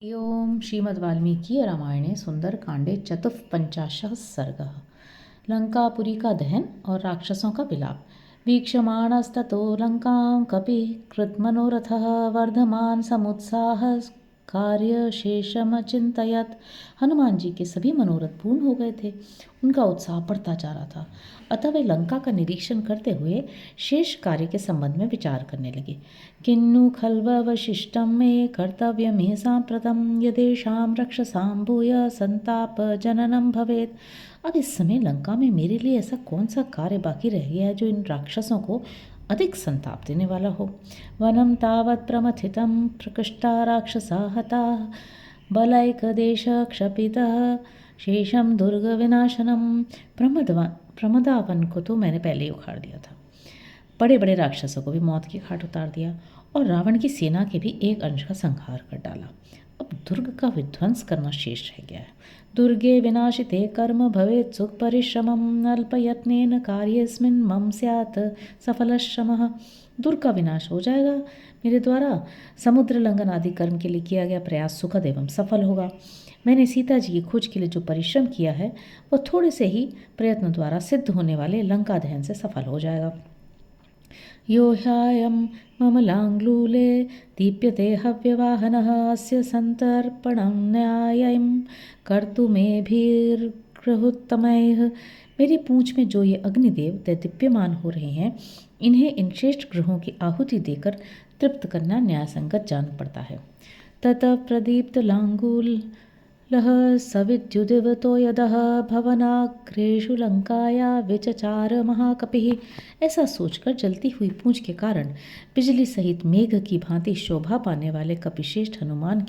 ओम श्रीमद्वाल्मीकि रामायणे सुंदरकांडे चतुःपंचाशः सर्गः। लंकापुरी का दहन और राक्षसों का विलाप। वीक्षमाणस्ततो लंकां कपिः कृतमनोरथः वर्धमान समुत्साह कार्यशेषमचिन्तयत्। हनुमान जी के सभी मनोरथ पूर्ण हो गए थे, उनका उत्साह बढ़ता जा रहा था। अतः वे लंका का निरीक्षण करते हुए शेष कार्य के संबंध में विचार करने लगे। किन्नु खल्ववशिष्टं मे कर्तव्यमे साम्प्रतं यदेषां रक्षसां भूय संताप जननम भवेत्। अब इस समय लंका में मेरे लिए ऐसा कौन सा कार्य बाकी रह गया है जो इन राक्षसों को अधिक संताप देने वाला हो। वनम तावत् प्रमथितं प्रकृष्टा राक्षसा हताः बलैकदेश क्षपितः शेषम दुर्ग विनाशनम। प्रमदावन को तो मैंने पहले ही उखाड़ दिया था, बड़े बड़े राक्षसों को भी मौत की घाट उतार दिया और रावण की सेना के भी एक अंश का संहार कर डाला। अब दुर्ग का विध्वंस करना शेष रह गया है। दुर्गे विनाशिते कर्म भवेत् सुख परिश्रमम् अल्पयत्नेन कार्येऽस्मिन् मम स्यात् सफलश्रमः। दुर्ग का विनाश हो जाएगा मेरे द्वारा, समुद्र लंघन आदि कर्म के लिए किया गया प्रयास सुखद एवं सफल होगा। मैंने सीता जी की खोज के लिए जो परिश्रम किया है वह थोड़े से ही प्रयत्न द्वारा सिद्ध होने वाले लंका दहन से सफल हो जाएगा। यो ह्यायं मम लाङ्गूले दीप्यते हव्यवाहनः अस्य सन्तर्पणं न्यायं कर्तुमेभिर्गृहोत्तमैः। मेरी पूंछ में जो ये अग्निदेव दीप्यमान हो रहे हैं, इन्हें इन श्रेष्ठ ग्रहों की आहुति देकर तृप्त करना न्यायसंगत जान पड़ता है। ततः प्रदीप्त लाङ्गूल लह सविद्युदिवतो यदः भवनाग्रेषु लंकाया विचचार महाकपिः। ऐसा सोचकर जलती हुई पूंछ के कारण बिजली सहित मेघ की भांति शोभा पाने वाले कपिश्रेष्ठ हनुमान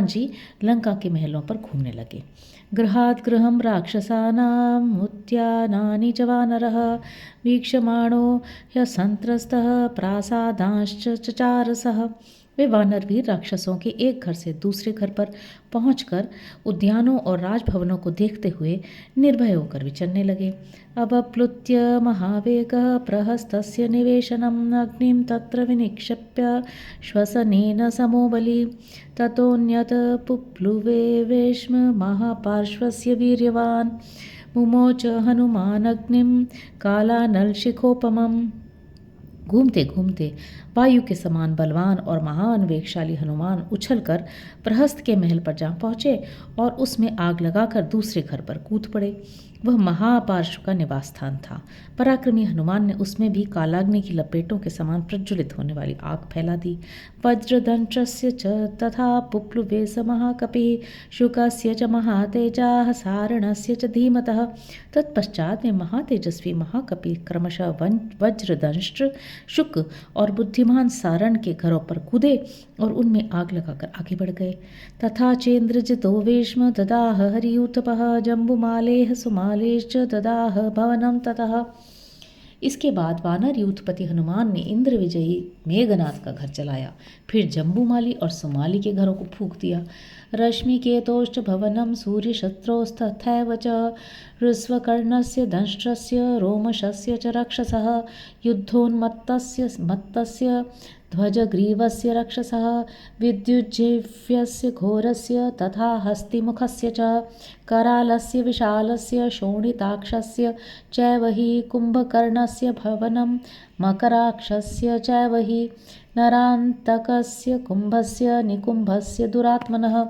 जी लंका के महलों पर घूमने लगे। गृहात् गृहं राक्षसानाम् उद्यानानि च वानरः वीक्षमाणो ह्यसंत्रस्तः प्रासादांश्च चचारसः। वे वानर भी राक्षसों के एक घर से दूसरे घर पर पहुंचकर उद्यानों और राजभवनों को देखते हुए निर्भय होकर विचरने लगे। अवप्लुत्य महावेगः प्रहस्तस्य निवेशनम् अग्निं तत्र विनिक्षिप्य श्वसनेन समो बली ततोऽन्यत् पुप्लुवे वेश्म महापार्श्वस्य वीर्यवान् मुमोच हनुमानग्निं कालानलशिखोपमम्। घूमते घूमते वायु के समान बलवान और महान वेगशाली हनुमान उछलकर प्रहस्त के महल पर जा पहुँचे और उसमें आग लगाकर दूसरे घर पर कूद पड़े। वह महापार्श्व का निवास स्थान था। पराक्रमी हनुमान ने उसमें भी कालाग्नि की लपेटों के समान प्रज्वलित होने वाली आग फैला दी। वज्रदंष्ट्रस्य च तथा पुप्लुवे स महाकपिः शुकस्य च महातेजाः सारणस्य च धीमतः। तत्पश्चात में महातेजस्वी महाकपि क्रमशः वज्रदंष्ट्र, शुक और बुद्धिमान सारण के घरों पर कूदे और उनमें आग लगाकर आगे बढ़ गए। तथा चेन्द्रजितो वेश्म ददाह हरियूतपः जम्बुमालेह सुमालेश्च ददाह भवनम ततः। इसके बाद वानर यूथपति हनुमान ने इंद्र विजयी मेघनाथ का घर चलाया, फिर जम्बूमाली और सुमाली के घरों को फूंक दिया। रश्मिकेतोश्च भवनं सूर्यशत्रोस्तथैव च ऋस्वकर्णस्य दंष्ट्रस्य रोमशस्य च रक्षसः युद्धोन्मत्तस्य ध्वजग्रीवस्य रक्षसः विद्युज्जीव्यस्य घोरस्य तथा हस्तिमुखस्य च करालस्य विशालस्य शोणिताक्षस्य चैव हि कुम्भकर्णस्य भवनं मकराक्षस्य चैव हि नरान्तकस्य कुम्भस्य निकुम्भस्य दुरात्मनः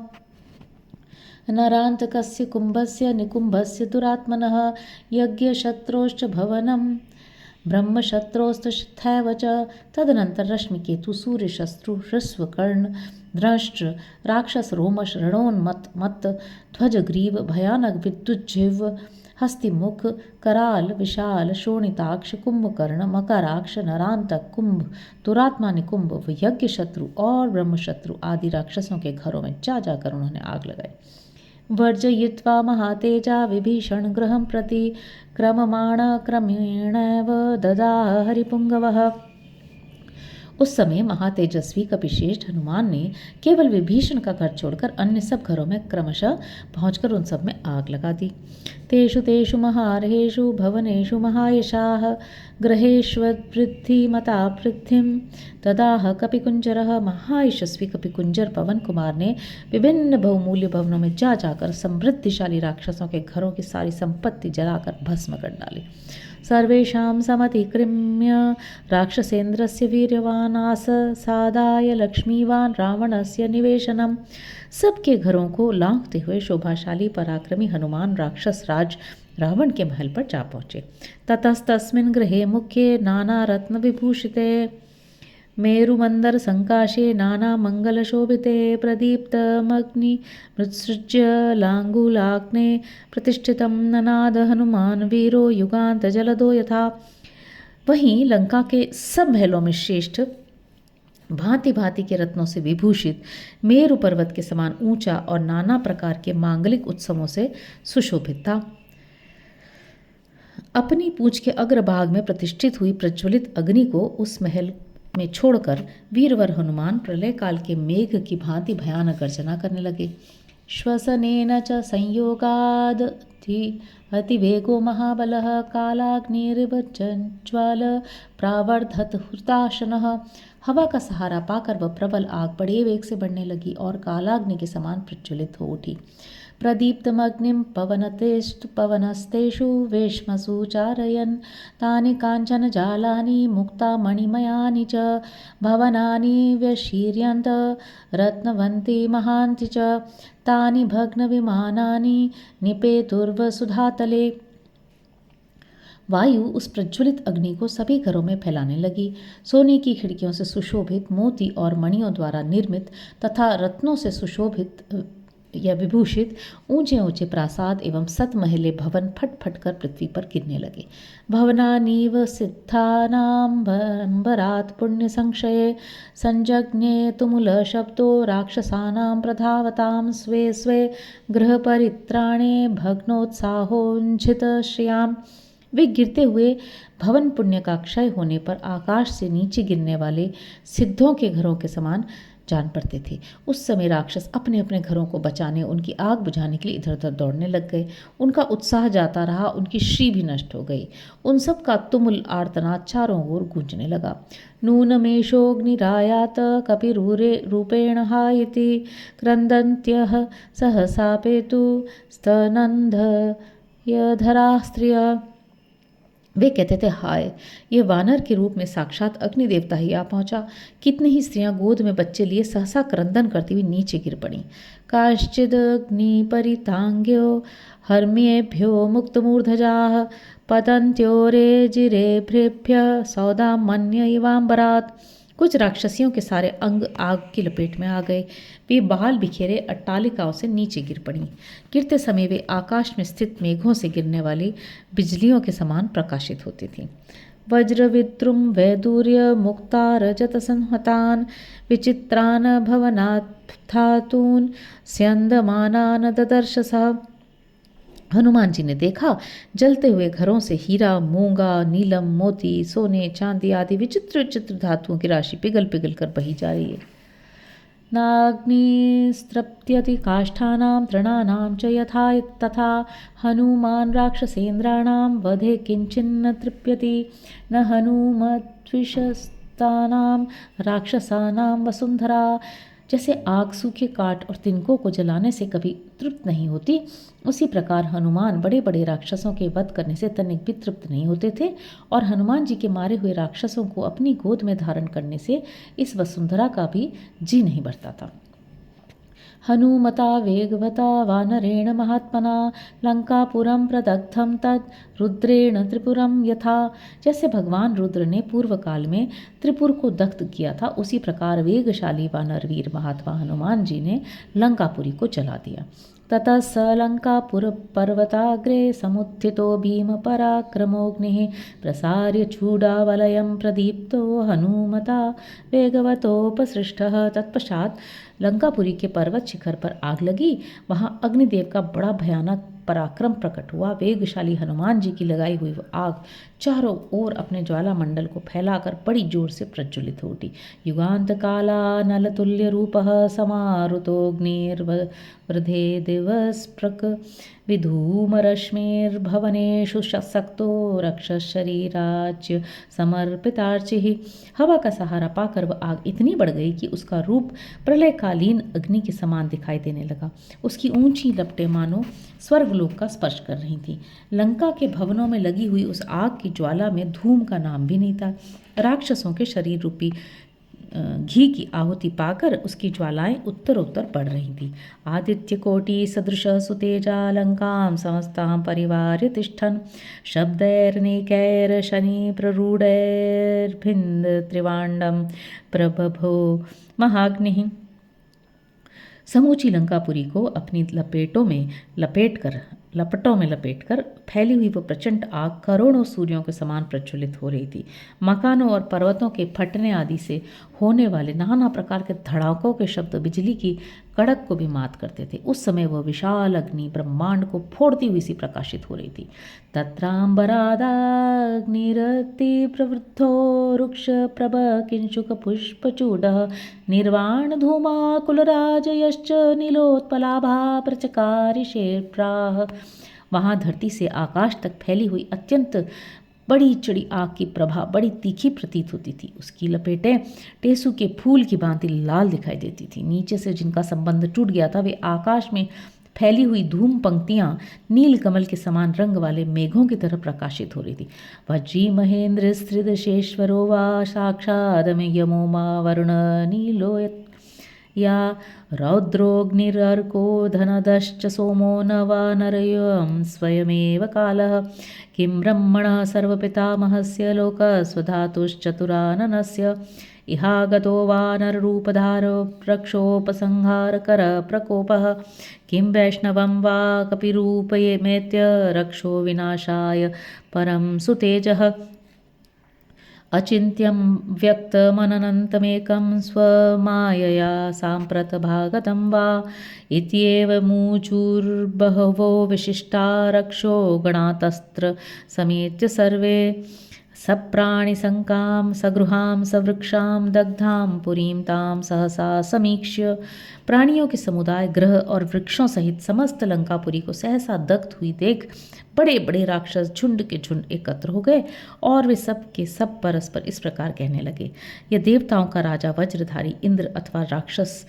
नरान्तकस्य कुम्भस्य निकुम्भस्य दुरात्मनः यज्ञशत्रोश्च भवनं ब्रह्मशत्रोस्तथैव च। तदनंतर रश्मिकेतु, सूर्यशत्रु, ह्रस्वकर्ण, दंष्ट्र, राक्षस रोमश, रणोन्मत्त, ध्वजग्रीव, भयानक विद्युज्जिह्व, हस्तिमुख, कराल, विशाल, शोणिताक्ष, कुंभकर्ण, मकराक्ष, नरांतक, कुंभ, दुरात्मा निकुंभ, यज्ञ शत्रु और ब्रह्मशत्रु आदि राक्षसों के घरों में जा जाकर उन्होंने आग लगाई। वर्जयित्वा महातेजा विभीषण गृहं प्रति क्रममाण क्रमेणैव ददाह हरिपुंगवः। उस समय महातेजस्वी कपिश्रेष्ठ हनुमान ने केवल विभीषण का घर छोड़कर अन्य सब घरों में क्रमशः पहुंचकर उन सब में आग लगा दी। तेषु तेषु महारहेषु भवनेषु महायशाः ग्रहेष्वद्वृद्धिमता पृथ्वीं तदाह कपिकुंजरः। महायशस्वी कपिकुंजर पवन कुमार ने विभिन्न बहुमूल्य भवनों में जा जाकर समृद्धिशाली राक्षसों के घरों की सारी संपत्ति जलाकर भस्म कर डाली। सर्वेषां समतिक्रम्य राक्षसेन्द्रस्य वीर्यवान् आसादाय लक्ष्मीवान् रावणस्य निवेशनम्। सबके घरों को लांघते हुए शोभाशाली पराक्रमी हनुमान राक्षस राज रावण के महल पर जा पहुँचे। ततस्तस्मिन् गृहे मुख्ये नाना रत्न विभूषिते मेरुमंदर संकाशे नाना मंगल शोभिते प्रदीप्तमग्नि मृत्सृज्य लांगुलाग्ने प्रतिष्ठितं ननाद हनुमान वीरो युगांत जलदो यथा। वहीं लंका के सब महलों में श्रेष्ठ भांति भांति के रत्नों से विभूषित मेरु पर्वत के समान ऊंचा और नाना प्रकार के मांगलिक उत्सवों से सुशोभित था। अपनी पूंछ के अग्रभाग में प्रतिष्ठित हुई प्रज्वलित अग्नि को उस महल में छोड़कर वीरवर हनुमान प्रलय काल के मेघ की भांति भयानक गर्जना करने लगे। श्वसनेन च संयोगाद अतिवेगो महाबलः कालाग्निर्ज्वाल प्रावर्धत हुताशनः। हवा का सहारा पाकर वह प्रबल आग बड़े वेग से बढ़ने लगी और कालाग्नि के समान प्रज्वलित हो उठी। प्रदीप्तमग्निं पवनस्तेषु वेश्मसु चारयन् तानि काञ्चन जालानि मुक्तामणिमयानि च भवनानि व्यशीर्यन्त रत्नवन्ति महान्ति च तानि भग्नविमानानि निपेतुर्वसुधातले। वायु उस प्रज्वलित अग्नि को सभी घरों में फैलाने लगी। सोने की खिड़कियों से सुशोभित मोती और मणियों द्वारा निर्मित तथा रत्नों से सुशोभित या विभूषित ऊंचे ऊंचे प्रासाद एवं सतमहले भवन फट फट कर पृथ्वी पर गिरने लगे। भवनानीव सिद्धानाम्बरात् पुण्य संक्षये संजज्ञे तुमुल शब्दो राक्षसानां प्रधावतां स्वे स्वे गृह परित्राणे भग्नोत्साहोञ्छित श्रियाम्। वे गिरते हुए भवन पुण्य का क्षय होने पर आकाश से नीचे गिरने वाले सिद्धों के घरों के समान जान पड़ते थे। उस समय राक्षस अपने अपने घरों को बचाने, उनकी आग बुझाने के लिए इधर उधर दौड़ने लग गए। उनका उत्साह जाता रहा, उनकी श्री भी नष्ट हो गई। उन सब का तुमुल आर्तनाद चारों ओर गूंजने लगा। नूनमेषोऽग्निरायात कपिरूपेण हायति क्रन्दन्त्यः सहसा पेतु स्तनन्धयधरा स्त्रियः। वे कहते थे, हाय, ये वानर के रूप में साक्षात अग्नि देवता ही आ पहुंचा। कितनी ही स्त्रियां गोद में बच्चे लिए सहसा क्रंदन करती हुई नीचे गिर पड़ी। काश्चिदग्नि परितांग्यो हर्म्येभ्यो मुक्तमूर्धजाः पतन्त्योरे जिरेभ्रेभ्यः सौदामन्य इवाम्बरात्। कुछ राक्षसियों के सारे अंग आग की लपेट में आ गए। वे बाल बिखेरे अट्टालिकाओं से नीचे गिर पड़ी। गिरते समय वे आकाश में स्थित मेघों से गिरने वाली बिजलियों के समान प्रकाशित होती थीं। वज्रविद्रुम वैदूर्य मुक्ता रजत संहतान विचित्रान भवनात्थातून स्यंदमानान ददर्शसः। हनुमान जी ने देखा, जलते हुए घरों से हीरा, मूंगा, नीलम, मोती, सोने, चांदी आदि विचित्र विचित्र धातुओं की राशि पिघल पिघल कर बही जा रही है। नाग्निस्त्रप्यति काष्ठानां तृणानां च यथा तथा हनुमान राक्षसेन्द्राणां वधे किंचिन्न तृप्यति न हनुमद्विषस्तानां राक्षसानां वसुंधरा। जैसे आग सूखे काठ और तिनकों को जलाने से कभी तृप्त नहीं होती, उसी प्रकार हनुमान बड़े बड़े राक्षसों के वध करने से तनिक भी तृप्त नहीं होते थे और हनुमान जी के मारे हुए राक्षसों को अपनी गोद में धारण करने से इस वसुंधरा का भी जी नहीं भरता था। हनुमता वेगवता वानरेण महात्मना लंकापुरम प्रदग्धम तत् रुद्रेण त्रिपुरम यथा। जैसे भगवान रुद्र ने पूर्व काल में त्रिपुर को दग्ध किया था, उसी प्रकार वेगशाली वानरवीर महात्मा हनुमान जी ने लंकापुरी को जला दिया। ततः स लंकापुर पर्वताग्रे समुत्थितो भीम पराक्रमोऽग्निः प्रसार्य चूडावलयं प्रदीप्तो हनुमता वेगवतोपसृष्टः। तत्पश्चात लंकापुरी के पर्वत शिखर पर आग लगी। वहाँ अग्निदेव का बड़ा भयानक पराक्रम प्रकट हुआ। वेगशाली हनुमान जी की लगाई हुई वह आग चारों ओर अपने ज्वाला मंडल को फैलाकर बड़ी जोर से प्रज्वलित हो उठी। युगांत काला नल तुल्य रूपः समारुतोऽग्निर्वृधे दिवस्प्रक विधूमरश्मिर्भवनेषु सक्तो रक्षशरीराज्य समर्पितार्चिः। हवा का सहारा पाकर वह आग इतनी बढ़ गई कि उसका रूप प्रलयकालीन अग्नि के समान दिखाई देने लगा। उसकी ऊंची लपटें मानो स्वर्गलोक का स्पर्श कर रही थीं। लंका के भवनों में लगी हुई उस आग की ज्वाला में धूम का नाम भी नहीं था। राक्षसों के शरीर रूपी घी की आहुति पाकर उसकी ज्वालाएं उत्तरोत्तर बढ़ रही थी। आदित्य कोटि सदृश सुतेजा लंकां समस्तां परिवार्य तिष्ठन् शब्दैर्निकैर् शनि प्ररूढैर्भिन्द त्रिवाण्डं प्रबभो महाग्निः। समूची लंकापुरी को अपनी लपटों में लपेटकर फैली हुई वो प्रचंड आग करोड़ों सूर्यों के समान प्रज्वलित हो रही थी। मकानों और पर्वतों के फटने आदि से होने वाले नाना प्रकार के धड़ाकों के शब्द बिजली की कड़क को भी मात करते थे। उस समय वह विशाल अग्नि ब्रह्मांड को फोड़ती हुई सी प्रकाशित हो रही थी। तत्रांबरादाग्निरति प्रवृद्धो रुक्ष प्रभ किंशुक पुष्पचूडः निर्वाण धूमाकुलराजयश्च नीलोत्पलाभा प्रचकारिषेप्राः। वहाँ धरती से आकाश तक फैली हुई अत्यंत बड़ी चढ़ी आग की प्रभा बड़ी तीखी प्रतीत होती थी। उसकी लपेटें टेसू के फूल की भांति लाल दिखाई देती थी। नीचे से जिनका संबंध टूट गया था वे आकाश में फैली हुई धूम पंक्तियां नील कमल के समान रंग वाले मेघों की तरह प्रकाशित हो रही थी। वज्री महेंद्र स्त्रिदशेश्वरो वा साक्षादमयमो मा वरुण नीलो या रौद्रोऽग्निरर्को धनदश्च सोमो न वा नरयं स्वयमेव कालः किं ब्रह्मणः सर्वपितामहस्य लोकस्वधातुश्चतुराननस्य इहागतो वानररूपधारो रक्षोपसंहारकर प्रकोपः किं वैष्णवं वा कपिरूपये मेत्य रक्षो विनाशाय परं सुतेजः अचिन्त्यं व्यक्तमनन्तमेकं स्वमायया साम्प्रतभागतं वा इत्येव मूचुर्बहवो विशिष्टा रक्षो गणातस्त्र समेत्य सर्वे सप्राणिसंकां सगृहां सवृक्षां दग्धां पुरीं तां सहसा समीक्ष्य। प्राणियों के समुदाय ग्रह और वृक्षों सहित समस्त लंकापुरी को सहसा दग्ध हुई देख बड़े बड़े राक्षस झुंड के झुंड एकत्र हो गए और वे सब के सब परस्पर इस प्रकार कहने लगे, यह देवताओं का राजा वज्रधारी इंद्र अथवा राक्षस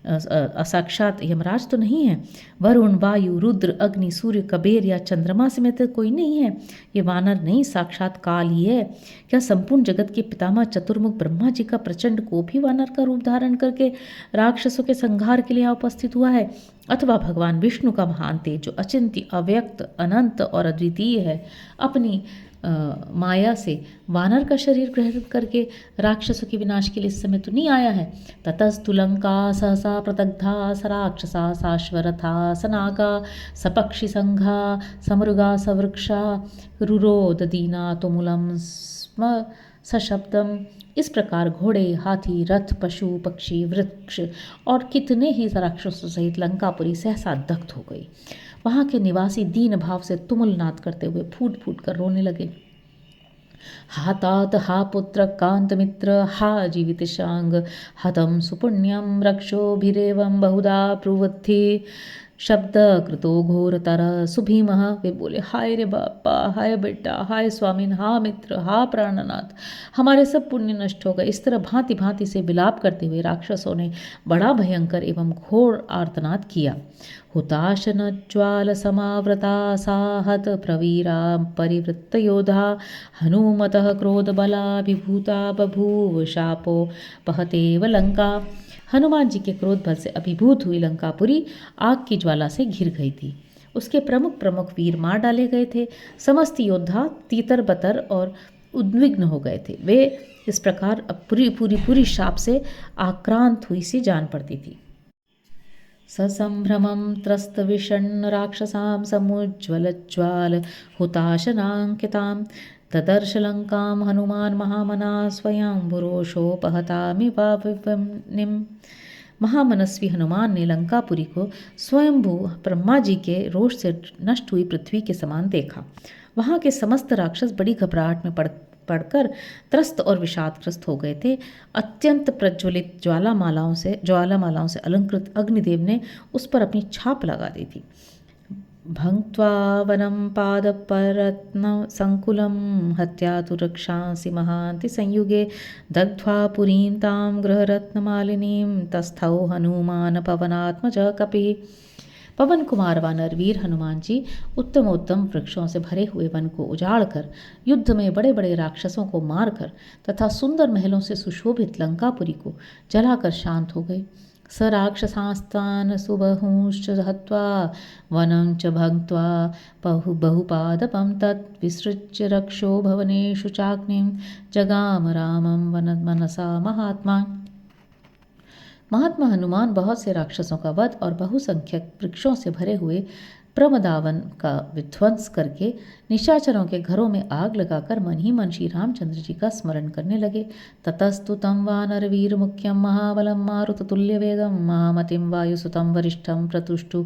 साक्षात यमराज तो नहीं है। वरुण वायु रुद्र अग्नि सूर्य कबेर या चंद्रमा समेत तो कोई नहीं है। ये वानर नहीं साक्षात काल ही है। क्या संपूर्ण जगत के पितामह चतुर्मुख ब्रह्मा जी का प्रचंड कोप ही वानर का रूप धारण करके राक्षसों के संहार के लिए यहाँ उपस्थित हुआ है, अथवा भगवान विष्णु का महान तेज जो अचिंत्य अव्यक्त अनंत और अद्वितीय है अपनी माया से वानर का शरीर ग्रहण करके राक्षसों के विनाश के लिए इस समय तो नहीं आया है। ततस्तु लंका सहसा प्रदग्धा सराक्षसा साश्वरथा सनागा सपक्षी संघा समृगा सवृक्षा रुरोददीना तुमुलम स्म सशब्दम। इस प्रकार घोड़े हाथी रथ पशु पक्षी वृक्ष और कितने ही राक्षसों सहित लंकापुरी सहसा दग्ध हो गई। वहाँ के निवासी दीन भाव से तुमुल नाद करते हुए फूट फूट कर रोने लगे। हा तात हा पुत्र कांत मित्र हा जीवित शांग हतम सुपुण्यम रक्षोभिरेवं बहुधा प्रवृत्ति शब्द कृतो घोरतर सुभीमः। वे बोले, हाय रे बापा, हाय बेटा, हाय स्वामीन, हा मित्र, हा प्राणनाथ, हमारे सब पुण्य नष्ट हो गए। इस तरह भांति भांति से विलाप करते हुए राक्षसों ने बड़ा भयंकर एवं घोर आर्तनाद किया। हुताशन ज्वाल समावृता साहत प्रवीरा परिवृत्त योधा हनुमतः क्रोध बलाभिभूता बभूव शापो पहतेव लंका। हनुमान जी के क्रोध बल से अभिभूत हुई लंकापुरी आग की ज्वाला से घिर गई थी। उसके प्रमुख प्रमुख वीर मार डाले गए थे। समस्त योद्धा तीतर बतर और उद्विग्न हो गए थे। वे इस प्रकार अब पूरी शाप से आक्रांत हुई सी जान पड़ती थी। ससंभ्रमं त्रस्त विषण्ण राक्षसां समुज्ज्वलज्वाल हुताशनांकितां तदर्श लंकां हनुमान महामना स्वयंभुरोषोपहतामिवाविनिम्। महामनस्वी हनुमान ने लंकापुरी को स्वयंभू ब्रह्मा जी के रोष से नष्ट हुई पृथ्वी के समान देखा। वहाँ के समस्त राक्षस बड़ी घबराहट में पड़कर त्रस्त और विषादग्रस्त हो गए थे। अत्यंत प्रज्वलित ज्वालामालाओं से अलंकृत अग्निदेव ने उस पर अपनी छाप लगा दी थी। भङ्क्त्वा वनं पादपरत्नसङ्कुलं हत्या तु रक्षांसि महान्ति संयुगे दग्ध्वा पुरीं तां गृहरत्नमालिनीं तस्थौ हनुमान पवनात्मज कपिः। पवन कुमार वानर वीर हनुमान जी उत्तमोत्तम वृक्षों से भरे हुए वन को उजाड़कर, युद्ध में बड़े बड़े राक्षसों को मारकर तथा सुंदर महलों से सुशोभित लंकापुरी को जलाकर शांत हो गए। स राक्षसास्तान सुबहुंश्च हत्वा वनं च भङ्क्त्वा बहुपादपं तत् विसृज्य रक्षो भवनेषु चाग्निं जगाम रामं मनसा महात्मा। महात्मा हनुमान बहुत से राक्षसों का वध और बहुसंख्यक वृक्षों से भरे हुए प्रमदावन का विध्वंस करके निशाचरों के घरों में आग लगाकर मन ही मन श्री रामचंद्र जी का स्मरण करने लगे। ततस्तु तम वानरवीर मुख्यम महाबलम मारुततुल्य वेगम महामतिम वायुसुतम वरिष्ठम प्रतुष्टु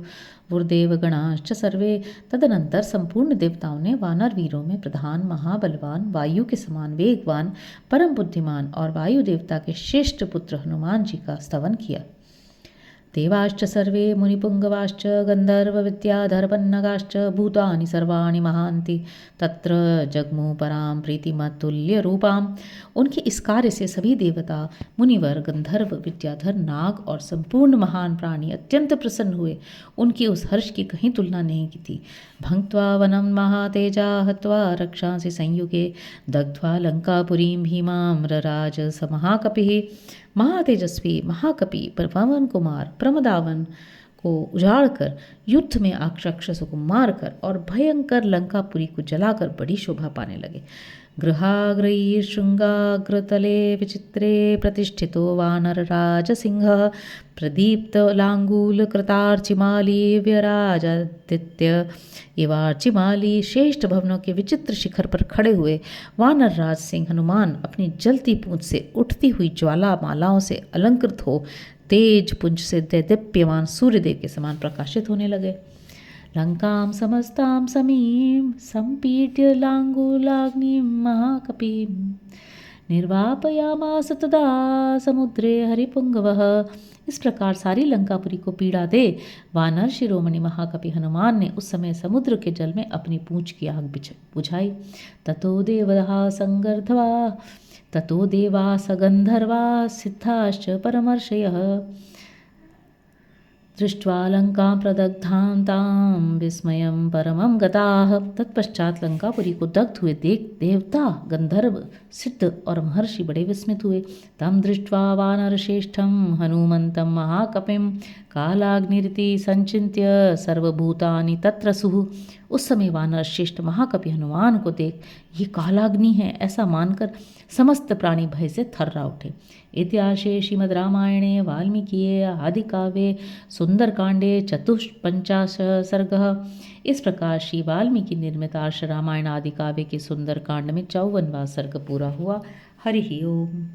वुर्देव गणाश्च सर्वे। तदनंतर संपूर्ण देवताओं ने वानर वीरों में प्रधान महाबलवान वायु के समान वेगवान परम बुद्धिमान और वायु देवता के श्रेष्ठ पुत्र हनुमान जी का स्तवन किया। देवाश्च सर्वे मुनिपुंगवाश्च गंधर्व विद्याधरपन्नगाश्च भूतानि सर्वाणि महान्ति तत्र जगमु परां प्रीतिमतुल्य रूपाम। उनके इस कार्य से सभी देवता मुनिवर गंधर्व विद्याधर नाग और संपूर्ण महान प्राणी अत्यंत प्रसन्न हुए। उनकी उस हर्ष की कहीं तुलना नहीं की थी। भंक्त्वा वनं महातेजा हत्वा रक्षांसि संयुगे दग्ध्वा लंकापुरीं भीमां रराज स महाकपिः। महातेजस्वी महाकपि पवन कुमार प्रमदावन को उजाड़कर युद्ध में राक्षसों को मारकर और भयंकर लंकापुरी को जलाकर बड़ी शोभा पाने लगे। गृहाग्रयी शृंगाग्रतले विचित्रे प्रतिष्ठितो वानरराजसिंहः प्रदीप्त लांगूल कृतार्चिमाली व्यराजादित्य इवार्चिमाली। श्रेष्ठ भवनों के विचित्र शिखर पर खड़े हुए वानर राज सिंह हनुमान अपनी जलती पूंछ से उठती हुई ज्वाला मालाओं से अलंकृत हो तेज पुंज से दैदीप्यमान सूर्यदेव के समान प्रकाशित होने लगे। लंकां समस्तां समीं सम्पीड्य लांगूलाग्निं महाकपिं निर्वापयामास तदा समुद्रे हरिपुंगवः। इस प्रकार सारी लंकापुरी को पीड़ा दे वानर शिरोमणि महाकपि हनुमान ने उस समय समुद्र के जल में अपनी पूंछ की आग बुझाई। ततो देवा सगंधर्वा सिद्धाश्च परमर्षयः दृष्ट्वा लंकां प्रदग्धां तां विस्मयं परमं गताः। तत्पश्चात लंकापुरी को दग्ध हुए देख देवता गंधर्व सिद्ध और महर्षि बड़े विस्मित हुए। तम दृष्ट्वा वानरश्रेष्ठं हनुमन्तं महाकपिं कालाग्निरिति संचिन्त्य सर्वभूतानि तत्र सुः। उस समय वानर श्रेष्ठ महाकपि हनुमान को देख ये कालाग्नि है ऐसा मानकर समस्त प्राणी भय से थर्रा उठे। इतिहासे श्रीमद् रामायणे वाल्मीकिये आदिकाव्ये सुंदरकांडे 54 सर्गः। इस प्रकार श्री वाल्मीकि निर्मित आर्ष रामायण आदि काव्य के सुंदरकांड में 54वां सर्ग पूरा हुआ। हरि ओम।